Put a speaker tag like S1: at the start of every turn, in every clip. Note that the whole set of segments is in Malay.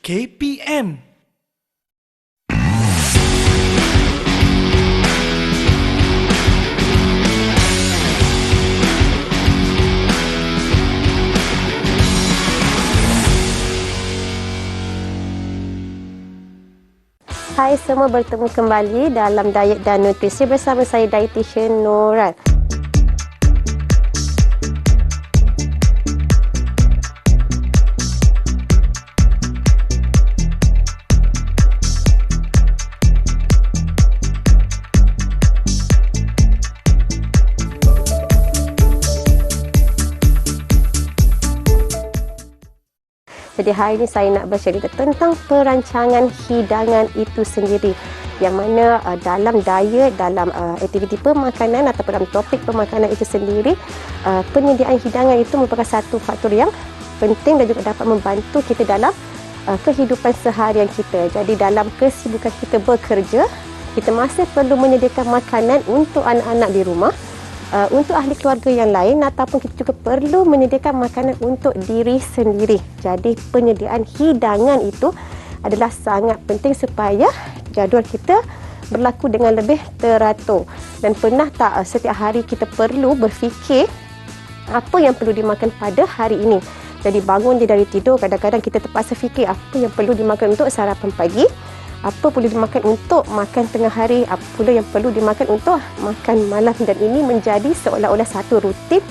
S1: KPM.
S2: Hai semua, bertemu kembali dalam Diet dan Nutrisi bersama saya Dietitian Noral. Jadi hari ini saya nak bercerita tentang perancangan hidangan itu sendiri, yang mana dalam diet, dalam aktiviti pemakanan ataupun dalam topik pemakanan itu sendiri, penyediaan hidangan itu merupakan satu faktor yang penting dan juga dapat membantu kita dalam kehidupan seharian kita. Jadi dalam kesibukan kita bekerja, kita masih perlu menyediakan makanan untuk anak-anak di rumah, untuk ahli keluarga yang lain, ataupun kita juga perlu menyediakan makanan untuk diri sendiri. Jadi penyediaan hidangan itu adalah sangat penting supaya jadual kita berlaku dengan lebih teratur. Dan pernah tak setiap hari kita perlu berfikir apa yang perlu dimakan pada hari ini. Jadi bangun je dari tidur, kadang-kadang kita terpaksa fikir apa yang perlu dimakan untuk sarapan pagi, apa perlu dimakan untuk makan tengah hari, apa pula yang perlu dimakan untuk makan malam. Dan ini menjadi seolah-olah satu rutin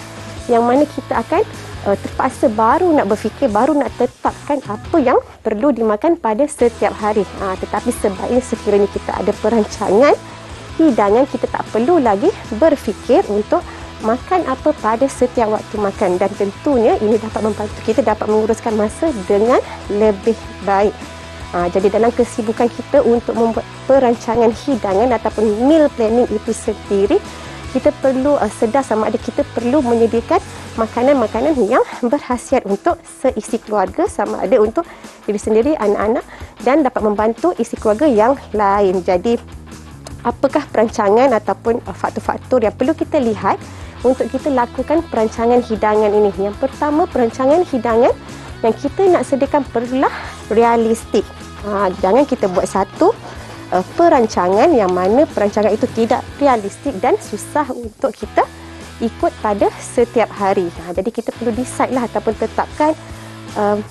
S2: yang mana kita akan terpaksa baru nak berfikir, baru nak tetapkan apa yang perlu dimakan pada setiap hari. Tetapi sebaiknya sekiranya kita ada perancangan hidangan, kita tak perlu lagi berfikir untuk makan apa pada setiap waktu makan. Dan tentunya ini dapat membantu kita dapat menguruskan masa dengan lebih baik. Jadi dalam kesibukan kita untuk membuat perancangan hidangan ataupun meal planning itu sendiri, kita perlu sedar sama ada kita perlu menyediakan makanan-makanan yang berkhasiat untuk seisi keluarga, sama ada untuk diri sendiri, anak-anak, dan dapat membantu isi keluarga yang lain. Jadi apakah perancangan ataupun faktor-faktor yang perlu kita lihat untuk kita lakukan perancangan hidangan ini? Yang pertama, perancangan hidangan yang kita nak sediakan perlulah realistik. Jangan kita buat satu perancangan yang mana perancangan itu tidak realistik dan susah untuk kita ikut pada setiap hari. Jadi kita perlu decide lah ataupun tetapkan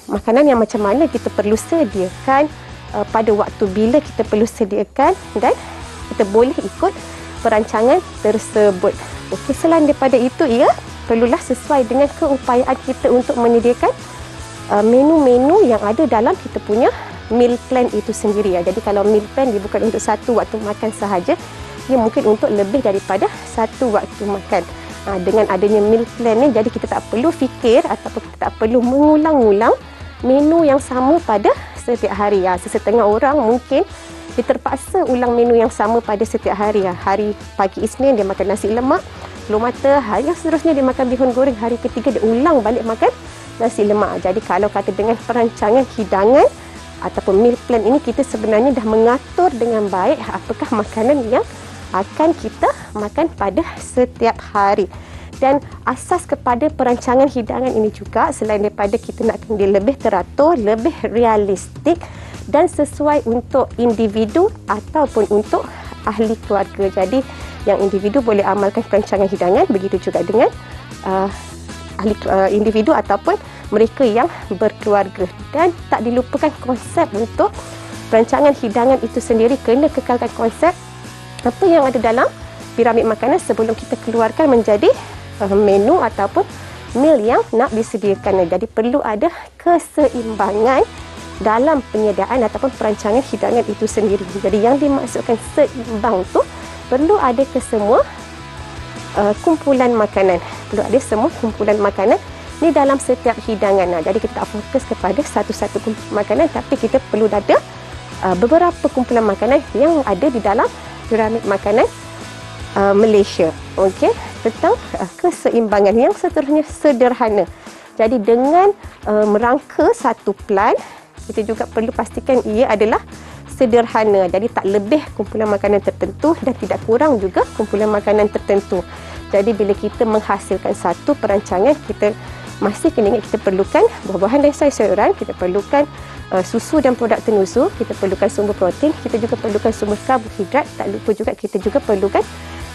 S2: makanan yang macam mana kita perlu sediakan, pada waktu bila kita perlu sediakan, dan kita boleh ikut perancangan tersebut. Okey, selain daripada itu, ia perlulah sesuai dengan keupayaan kita untuk menyediakan menu-menu yang ada dalam kita punya meal plan itu sendiri. Jadi kalau meal plan dia bukan untuk satu waktu makan sahaja, dia mungkin untuk lebih daripada satu waktu makan. Dengan adanya meal plan ni, jadi kita tak perlu fikir ataupun kita tak perlu mengulang-ulang menu yang sama pada setiap hari. Sesetengah orang mungkin dia terpaksa ulang menu yang sama pada setiap hari. Hari pagi Isnin dia makan nasi lemak, telur mata. Hari yang seterusnya dia makan bihun goreng. Hari ketiga dia ulang balik makan nasi lemak. Jadi kalau kata dengan perancangan hidangan ataupun meal plan ini, kita sebenarnya dah mengatur dengan baik apakah makanan yang akan kita makan pada setiap hari. Dan asas kepada perancangan hidangan ini juga, selain daripada kita nak dia lebih teratur, lebih realistik dan sesuai untuk individu ataupun untuk ahli keluarga. Jadi yang individu boleh amalkan perancangan hidangan, begitu juga dengan individu ataupun mereka yang berkeluarga. Dan tak dilupakan konsep untuk perancangan hidangan itu sendiri. Kena kekalkan konsep apa yang ada dalam piramid makanan sebelum kita keluarkan menjadi menu ataupun meal yang nak disediakan. Jadi perlu ada keseimbangan dalam penyediaan ataupun perancangan hidangan itu sendiri. Jadi yang dimaksudkan seimbang tu, perlu ada kesemua kumpulan makanan. Perlu ada semua kumpulan makanan ni dalam setiap hidangan. Jadi kita tak fokus kepada satu-satu kumpulan makanan, tapi kita perlu ada beberapa kumpulan makanan yang ada di dalam piramid makanan Malaysia. Okey, tentang keseimbangan yang seterusnya sederhana. Jadi dengan merangka satu plan, kita juga perlu pastikan ia adalah sederhana. Jadi tak lebih kumpulan makanan tertentu dan tidak kurang juga kumpulan makanan tertentu. Jadi bila kita menghasilkan satu perancangan, kita masih kena ingat kita perlukan buah-buahan dan sayur-sayuran, kita perlukan susu dan produk tenusu, kita perlukan sumber protein, kita juga perlukan sumber karbohidrat, tak lupa juga kita juga perlukan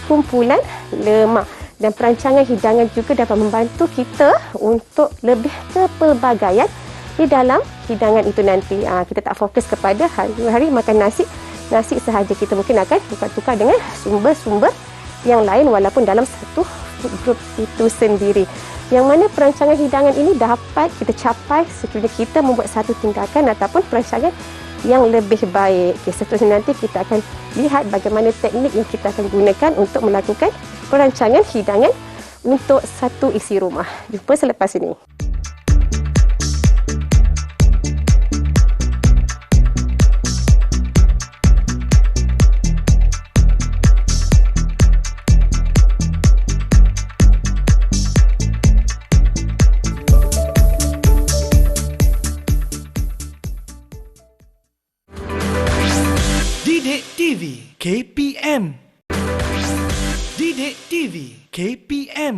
S2: kumpulan lemak. Dan perancangan hidangan juga dapat membantu kita untuk lebih kepelbagaian di dalam hidangan itu nanti. Kita tak fokus kepada hari-hari makan nasi sahaja. Kita mungkin akan tukar-tukar dengan sumber-sumber yang lain walaupun dalam satu grup itu sendiri. Yang mana perancangan hidangan ini dapat kita capai sekiranya kita membuat satu tindakan ataupun perancangan yang lebih baik. Seterusnya nanti kita akan lihat bagaimana teknik yang kita akan gunakan untuk melakukan perancangan hidangan untuk satu isi rumah. Jumpa selepas ini.
S1: Didik TV KPM. Didik TV KPM.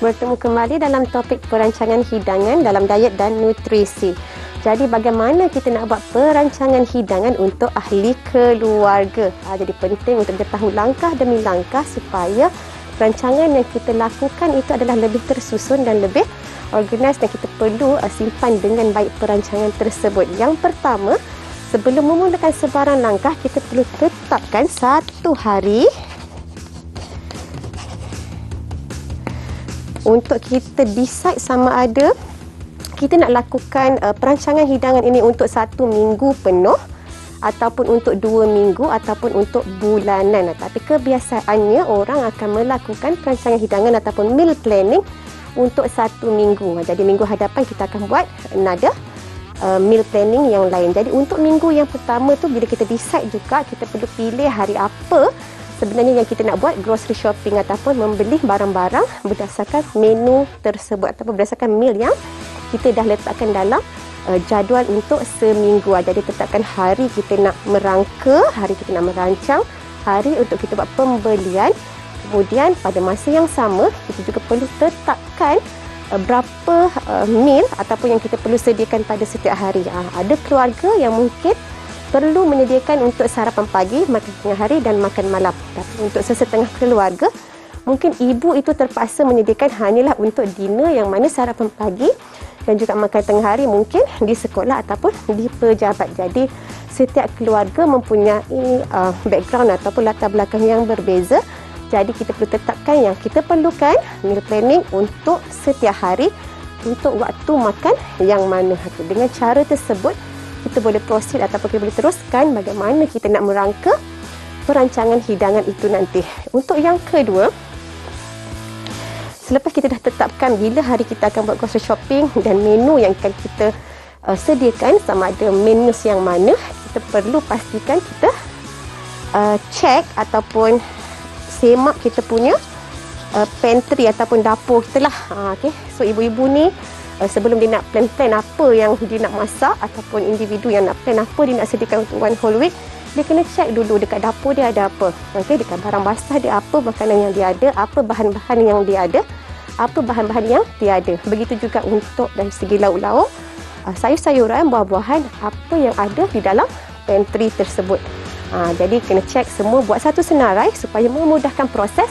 S2: Bertemu kembali dalam topik perancangan hidangan dalam diet dan nutrisi. Jadi bagaimana kita nak buat perancangan hidangan untuk ahli keluarga. Jadi penting untuk kita tahu langkah demi langkah supaya perancangan yang kita lakukan itu adalah lebih tersusun dan lebih organize, dan kita perlu simpan dengan baik perancangan tersebut. Yang pertama, sebelum memulakan sebarang langkah, kita perlu tetapkan satu hari untuk kita decide sama ada kita nak lakukan perancangan hidangan ini untuk 1 minggu penuh ataupun untuk 2 minggu ataupun untuk bulanan. Tapi kebiasaannya orang akan melakukan perancangan hidangan ataupun meal planning untuk 1 minggu. Jadi minggu hadapan kita akan buat another meal planning yang lain. Jadi untuk minggu yang pertama tu, bila kita decide juga, kita perlu pilih hari apa sebenarnya yang kita nak buat grocery shopping ataupun membeli barang-barang berdasarkan menu tersebut ataupun berdasarkan meal yang kita dah letakkan dalam jadual untuk seminggu. Jadi tetapkan hari kita nak merangka, hari kita nak merancang, hari untuk kita buat pembelian. Kemudian pada masa yang sama kita juga perlu tetapkan berapa meal ataupun yang kita perlu sediakan pada setiap hari. Ada keluarga yang mungkin perlu menyediakan untuk sarapan pagi, makan tengah hari dan makan malam. Tapi untuk sesetengah keluarga, mungkin ibu itu terpaksa menyediakan hanyalah untuk dinner, yang mana sarapan pagi dan juga makan tengah hari mungkin di sekolah ataupun di pejabat. Jadi setiap keluarga mempunyai background ataupun latar belakang yang berbeza. Jadi kita perlu tetapkan yang kita perlukan meal planning untuk setiap hari, untuk waktu makan yang mana. Dengan cara tersebut kita boleh proceed ataupun kita boleh teruskan bagaimana kita nak merangka perancangan hidangan itu nanti. Untuk yang kedua, selepas kita dah tetapkan bila hari kita akan buat grocery shopping dan menu yang akan kita sediakan, sama ada menus yang mana, kita perlu pastikan kita check ataupun semak kita punya pantry ataupun dapur kita lah. So ibu-ibu ni sebelum dia nak plan apa yang dia nak masak, ataupun individu yang nak plan apa dia nak sediakan untuk one whole week, dia kena check dulu dekat dapur dia ada apa. Dekat barang basah dia apa makanan yang dia ada, apa bahan-bahan yang dia ada, apa bahan-bahan yang tiada. Begitu juga untuk dari segi lauk-lauk, sayur-sayuran, buah-buahan, apa yang ada di dalam pantry tersebut. Jadi kena check semua, buat satu senarai supaya memudahkan proses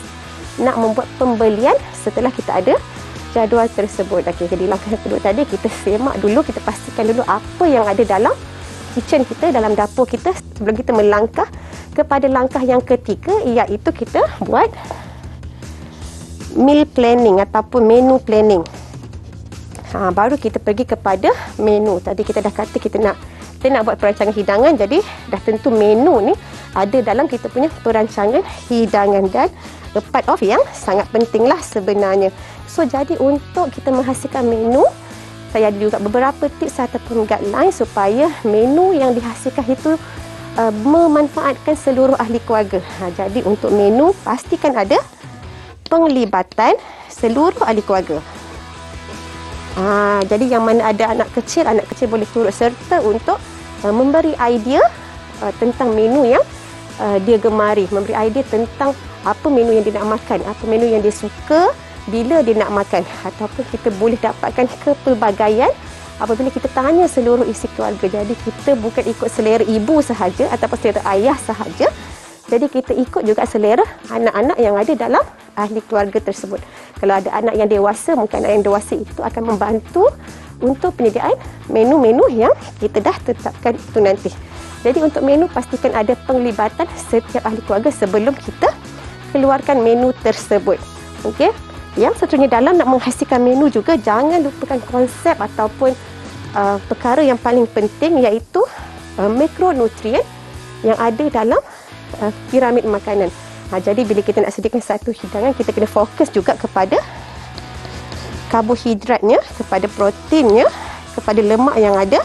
S2: nak membuat pembelian setelah kita ada jadual tersebut. Jadi langkah yang kedua tadi, kita semak dulu, kita pastikan dulu apa yang ada dalam kitchen kita, dalam dapur kita, sebelum kita melangkah kepada langkah yang ketiga, iaitu kita buat meal planning ataupun menu planning. Baru kita pergi kepada menu. Tadi kita dah kata kita nak buat perancangan hidangan, jadi dah tentu menu ni ada dalam kita punya perancangan hidangan, dan a part of yang sangat penting lah sebenarnya. So jadi untuk kita menghasilkan menu, saya ada juga beberapa tips ataupun guideline supaya menu yang dihasilkan itu memanfaatkan seluruh ahli keluarga. Jadi untuk menu pastikan ada penglibatan seluruh ahli keluarga. Jadi yang mana ada anak kecil boleh turut serta untuk memberi idea tentang menu yang dia gemari, memberi idea tentang apa menu yang dia nak makan, apa menu yang dia suka bila dia nak makan, ataupun kita boleh dapatkan kepelbagaian apabila kita tanya seluruh isi keluarga. Jadi kita bukan ikut selera ibu sahaja ataupun selera ayah sahaja. Jadi kita ikut juga selera anak-anak yang ada dalam ahli keluarga tersebut. Kalau ada anak yang dewasa, mungkin anak yang dewasa itu akan membantu untuk penyediaan menu-menu yang kita dah tetapkan itu nanti. Jadi untuk menu pastikan ada penglibatan setiap ahli keluarga sebelum kita keluarkan menu tersebut. Okey. Yang seterusnya dalam nak menghasilkan menu juga jangan lupakan konsep ataupun perkara yang paling penting iaitu makronutrien yang ada dalam piramid makanan. Jadi bila kita nak sediakan satu hidangan, kita kena fokus juga kepada karbohidratnya, kepada proteinnya, kepada lemak yang ada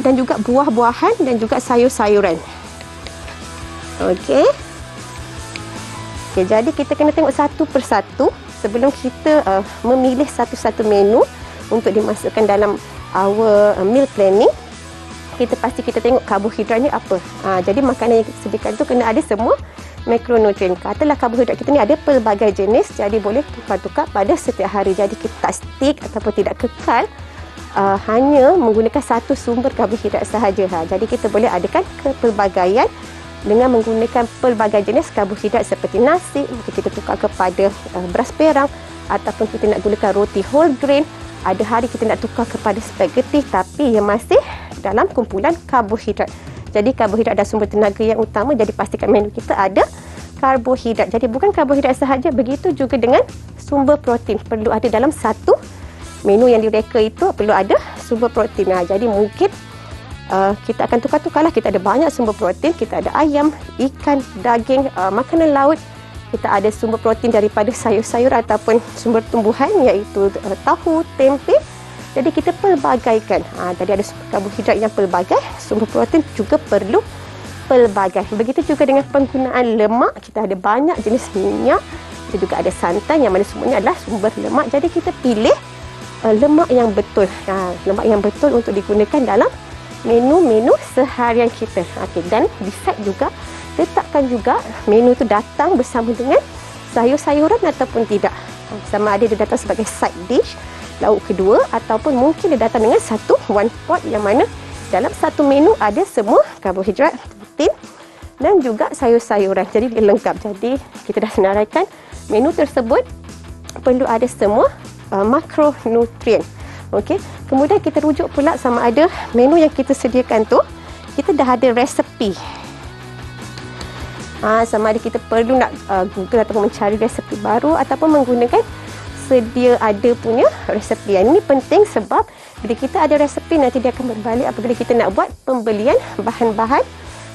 S2: dan juga buah-buahan dan juga sayur-sayuran. Okey. Okay, jadi kita kena tengok satu persatu sebelum kita memilih satu-satu menu untuk dimasukkan dalam our meal planning. Kita tengok karbohidratnya apa. Jadi makanan yang kita sediakan tu kena ada semua makronutrien. Katalah karbohidrat kita ni ada pelbagai jenis, jadi boleh tukar-tukar pada setiap hari. Jadi kita tak stick ataupun tidak kekal hanya menggunakan satu sumber karbohidrat sahaja. Jadi kita boleh adakan kepelbagaian dengan menggunakan pelbagai jenis karbohidrat seperti nasi, mungkin kita tukar kepada beras perang, ataupun kita nak gunakan roti whole grain. Ada hari kita nak tukar kepada spaghetti tapi yang masih dalam kumpulan karbohidrat. Jadi karbohidrat adalah sumber tenaga yang utama, jadi pastikan menu kita ada karbohidrat. Jadi bukan karbohidrat sahaja, begitu juga dengan sumber protein. Perlu ada dalam satu menu yang direka itu, perlu ada sumber protein. Jadi mungkin kita akan tukar-tukarlah. Kita ada banyak sumber protein. Kita ada ayam, ikan, daging, makanan laut. Kita ada sumber protein daripada sayur-sayur ataupun sumber tumbuhan iaitu tahu, tempe. Jadi kita pelbagaikan. Jadi ada karbohidrat yang pelbagai, sumber protein juga perlu pelbagai. Begitu juga dengan penggunaan lemak. Kita ada banyak jenis minyak. Kita juga ada santan yang mana semuanya adalah sumber lemak. Jadi kita pilih lemak yang betul. Lemak yang betul untuk digunakan dalam menu-menu seharian kita. Dan decide juga, letakkan juga menu tu datang bersama dengan sayur-sayuran ataupun tidak. Sama ada dia datang sebagai side dish, lauk kedua, ataupun mungkin dia datang dengan satu one pot yang mana dalam satu menu ada semua karbohidrat, protein dan juga sayur-sayuran. Jadi dia lengkap. Jadi kita dah senaraikan menu tersebut perlu ada semua makronutrien. Okey. Kemudian kita rujuk pula sama ada menu yang kita sediakan tu kita dah ada resepi. Sama ada kita perlu nak Google ataupun mencari resepi baru ataupun menggunakan sedia ada punya resepi. Ini penting sebab bila kita ada resepi nanti dia akan berbalik apabila kita nak buat pembelian bahan-bahan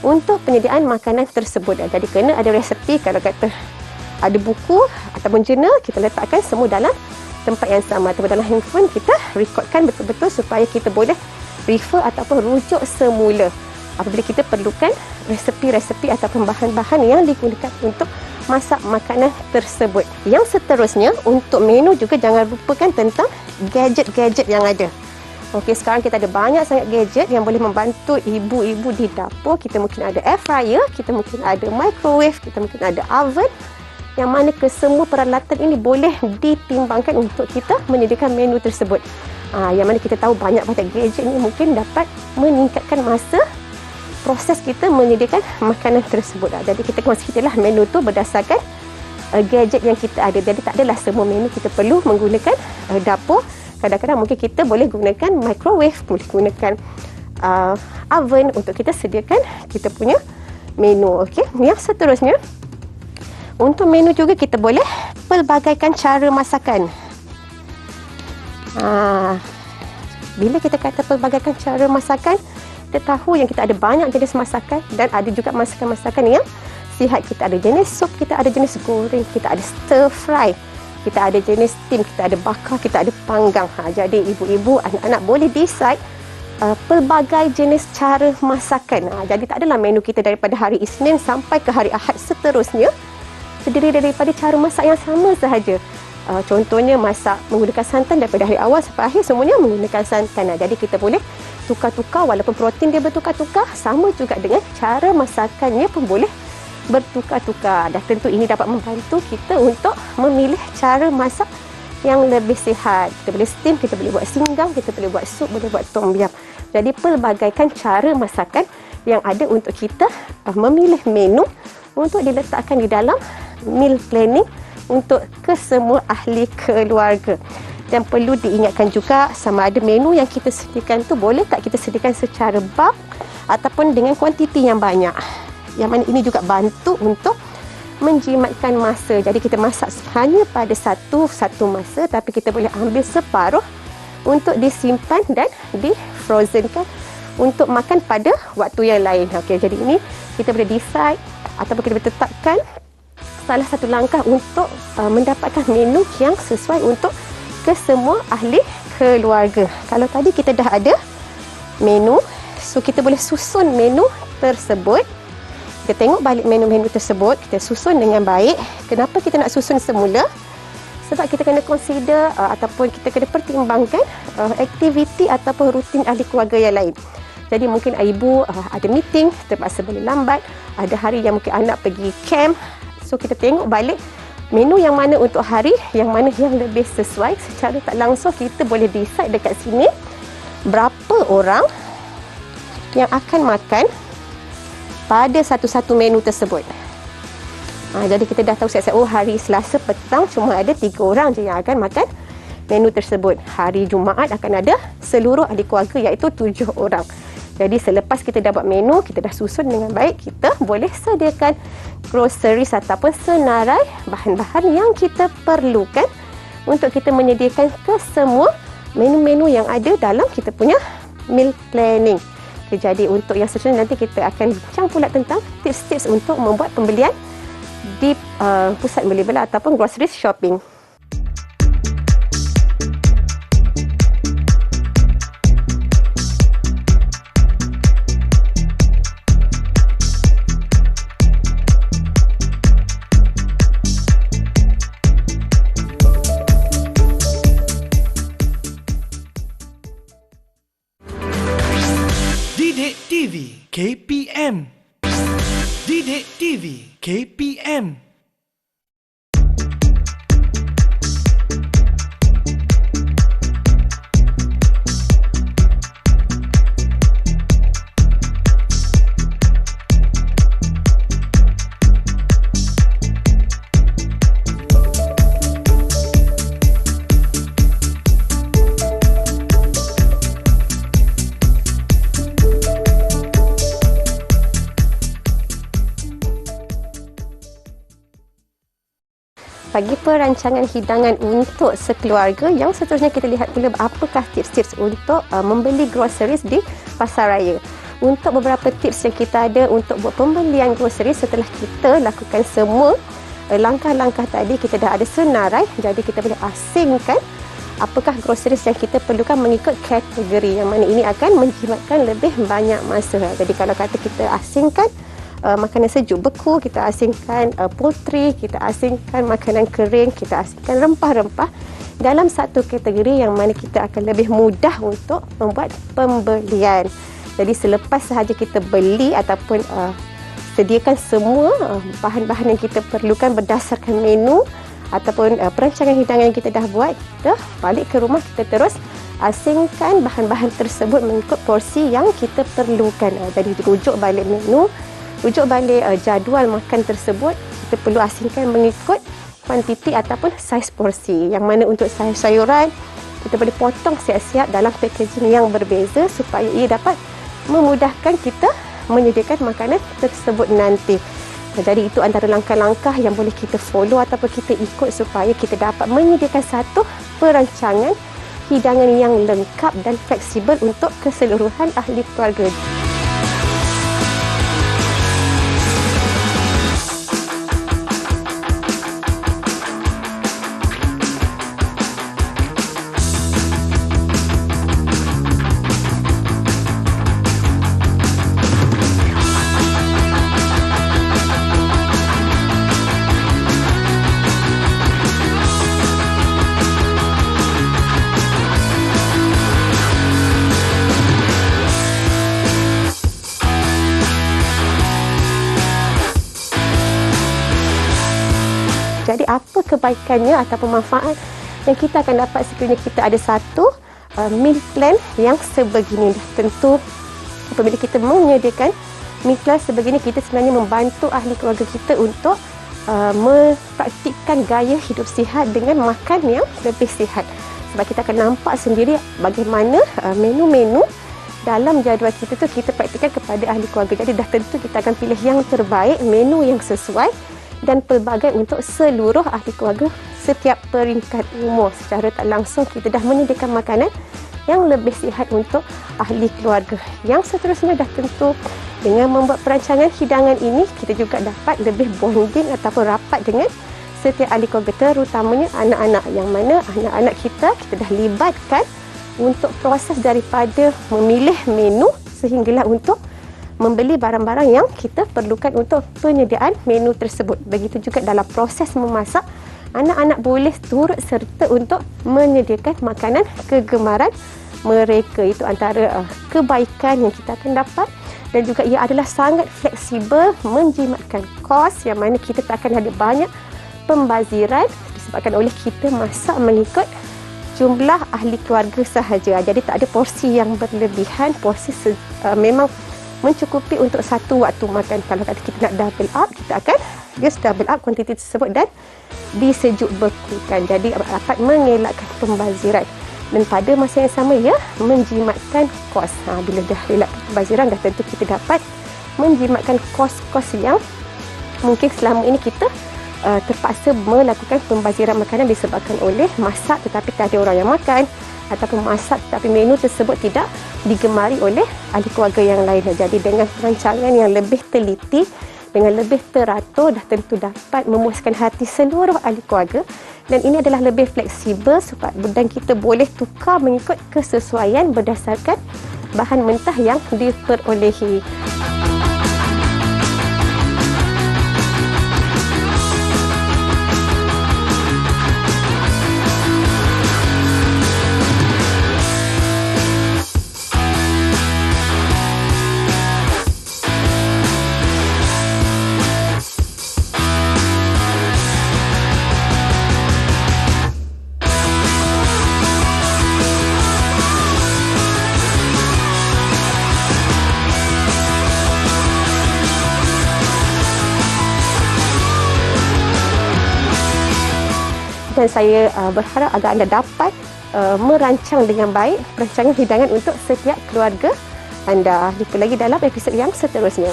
S2: untuk penyediaan makanan tersebut. Jadi kena ada resepi. Kalau kata ada buku ataupun jurnal, kita letakkan semua dalam tempat yang sama ataupun dalam handphone, kita rekodkan betul-betul supaya kita boleh refer ataupun rujuk semula apabila kita perlukan resepi-resepi ataupun bahan-bahan yang digunakan untuk masak makanan tersebut. Yang seterusnya, untuk menu juga jangan lupakan tentang gadget-gadget yang ada. Okey, sekarang kita ada banyak sangat gadget yang boleh membantu ibu-ibu di dapur. Kita mungkin ada air fryer, kita mungkin ada microwave, kita mungkin ada oven, yang mana kesemua peralatan ini boleh ditimbangkan untuk kita menyediakan menu tersebut. Yang mana kita tahu banyak-banyak gadget ini mungkin dapat meningkatkan masa proses kita menyediakan makanan tersebut. Jadi kita considerlah menu tu berdasarkan gadget yang kita ada. Jadi tak adalah semua menu kita perlu menggunakan dapur. Kadang-kadang mungkin kita boleh gunakan microwave, boleh gunakan oven untuk kita sediakan kita punya menu. Okey. Yang seterusnya, untuk menu juga kita boleh pelbagaikan cara masakan. Bila kita kata pelbagaikan cara masakan, kita tahu yang kita ada banyak jenis masakan dan ada juga masakan-masakan yang sihat. Kita ada jenis sup, kita ada jenis goreng, kita ada stir fry. Kita ada jenis steam, kita ada bakar, kita ada panggang. Jadi ibu-ibu, anak-anak boleh decide pelbagai jenis cara masakan. Jadi tak adalah menu kita daripada hari Isnin sampai ke hari Ahad seterusnya terdiri daripada cara masak yang sama sahaja. Contohnya masak menggunakan santan daripada hari awal sampai akhir semuanya menggunakan santan. Jadi kita boleh tukar-tukar walaupun protein dia bertukar-tukar, sama juga dengan cara masakannya pun boleh bertukar-tukar. Dan tentu ini dapat membantu kita untuk memilih cara masak yang lebih sihat. Kita boleh steam, kita boleh buat singgang, kita boleh buat sup, boleh buat tom yum. Jadi pelbagaikan cara masakan yang ada untuk kita memilih menu untuk diletakkan di dalam meal planning untuk kesemua ahli keluarga. Dan perlu diingatkan juga sama ada menu yang kita sediakan tu boleh tak kita sediakan secara bulk ataupun dengan kuantiti yang banyak. Yang mana ini juga bantu untuk menjimatkan masa. Jadi kita masak hanya pada satu masa, tapi kita boleh ambil separuh untuk disimpan dan di-frozenkan untuk makan pada waktu yang lain. Jadi ini kita boleh decide ataupun kita boleh tetapkan salah satu langkah untuk mendapatkan menu yang sesuai untuk kesemua ahli keluarga. Kalau tadi kita dah ada menu, so kita boleh susun menu tersebut. Kita tengok balik menu-menu tersebut, kita susun dengan baik. Kenapa kita nak susun semula? Sebab kita kena consider ataupun kita kena pertimbangkan aktiviti ataupun rutin ahli keluarga yang lain. Jadi mungkin ibu ada meeting, terpaksa boleh lambat. Ada hari yang mungkin anak pergi camp. So kita tengok balik menu yang mana untuk hari, yang mana yang lebih sesuai. Secara tak langsung kita boleh decide dekat sini berapa orang yang akan makan pada satu-satu menu tersebut. Jadi kita dah tahu siap-siap, hari Selasa petang cuma ada 3 orang je yang akan makan menu tersebut. Hari Jumaat akan ada seluruh ahli keluarga iaitu 7 orang. Jadi selepas kita dah buat menu, kita dah susun dengan baik, kita boleh sediakan groceries ataupun senarai bahan-bahan yang kita perlukan untuk kita menyediakan ke semua menu-menu yang ada dalam kita punya meal planning. Jadi untuk yang seterusnya nanti kita akan bincang pula tentang tips-tips untuk membuat pembelian di pusat beli-bela ataupun grocery shopping.
S1: Didik TV KPM. Didik TV KPM.
S2: Bagi perancangan hidangan untuk sekeluarga, yang seterusnya kita lihat pula apakah tips-tips untuk membeli groceries di pasaraya. Untuk beberapa tips yang kita ada untuk buat pembelian groceries setelah kita lakukan semua langkah-langkah tadi, kita dah ada senarai, jadi kita boleh asingkan apakah groceries yang kita perlukan mengikut kategori, yang mana ini akan menjimatkan lebih banyak masa. Jadi kalau kata kita asingkan makanan sejuk beku, kita asingkan poultry, kita asingkan makanan kering, kita asingkan rempah-rempah dalam satu kategori yang mana kita akan lebih mudah untuk membuat pembelian. Jadi selepas sahaja kita beli ataupun sediakan semua bahan-bahan yang kita perlukan berdasarkan menu ataupun perancangan hidangan yang kita dah buat, kita balik ke rumah, kita terus asingkan bahan-bahan tersebut mengikut porsi yang kita perlukan. Jadi rujuk balik menu, rujuk balik jadual makan tersebut, kita perlu asingkan mengikut kuantiti ataupun saiz porsi. Yang mana untuk saiz sayuran, kita boleh potong siap-siap dalam packaging yang berbeza supaya ia dapat memudahkan kita menyediakan makanan tersebut nanti. Jadi itu antara langkah-langkah yang boleh kita follow ataupun kita ikut supaya kita dapat menyediakan satu perancangan hidangan yang lengkap dan fleksibel untuk keseluruhan ahli keluarga. Jadi apa kebaikannya ataupun manfaat yang kita akan dapat sekiranya kita ada satu meal plan yang sebegini. Tentu apabila kita menyediakan meal plan sebegini, kita sebenarnya membantu ahli keluarga kita untuk mempraktikkan gaya hidup sihat dengan makan yang lebih sihat. Sebab kita akan nampak sendiri bagaimana menu-menu dalam jadual kita tu kita praktikkan kepada ahli keluarga. Jadi dah tentu kita akan pilih yang terbaik, menu yang sesuai dan pelbagai untuk seluruh ahli keluarga setiap peringkat umur. Secara tak langsung kita dah menyediakan makanan yang lebih sihat untuk ahli keluarga. Yang seterusnya dah tentu dengan membuat perancangan hidangan ini, kita juga dapat lebih bonding ataupun rapat dengan setiap ahli keluarga, terutamanya anak-anak, yang mana anak-anak kita dah libatkan untuk proses daripada memilih menu sehinggalah untuk membeli barang-barang yang kita perlukan untuk penyediaan menu tersebut. Begitu juga dalam proses memasak, anak-anak boleh turut serta untuk menyediakan makanan kegemaran mereka. Itu antara kebaikan yang kita akan dapat. Dan juga ia adalah sangat fleksibel, menjimatkan kos, yang mana kita tak akan ada banyak pembaziran disebabkan oleh kita masak mengikut jumlah ahli keluarga sahaja. Jadi tak ada porsi yang berlebihan, porsi memang mencukupi untuk satu waktu makan. Kalau kata kita nak double up, kita akan just double up kuantiti tersebut dan disejuk bekukan. Jadi dapat mengelakkan pembaziran. Dan pada masa yang sama ia menjimatkan kos. Bila dah elakkan pembaziran, dah tentu kita dapat menjimatkan kos-kos yang mungkin selama ini kita terpaksa melakukan pembaziran makanan disebabkan oleh masak tetapi tak ada orang yang makan, ataupun masak tetapi menu tersebut tidak digemari oleh ahli keluarga yang lain. Jadi dengan perancangan yang lebih teliti, dengan lebih teratur, dah tentu dapat memuaskan hati seluruh ahli keluarga. Dan ini adalah lebih fleksibel sebab dan kita boleh tukar mengikut kesesuaian berdasarkan bahan mentah yang diperolehi. Dan saya berharap agar anda dapat merancang dengan baik perancangan hidangan untuk setiap keluarga anda. Jumpa lagi dalam episod yang seterusnya.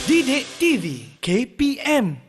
S1: Didik TV KPM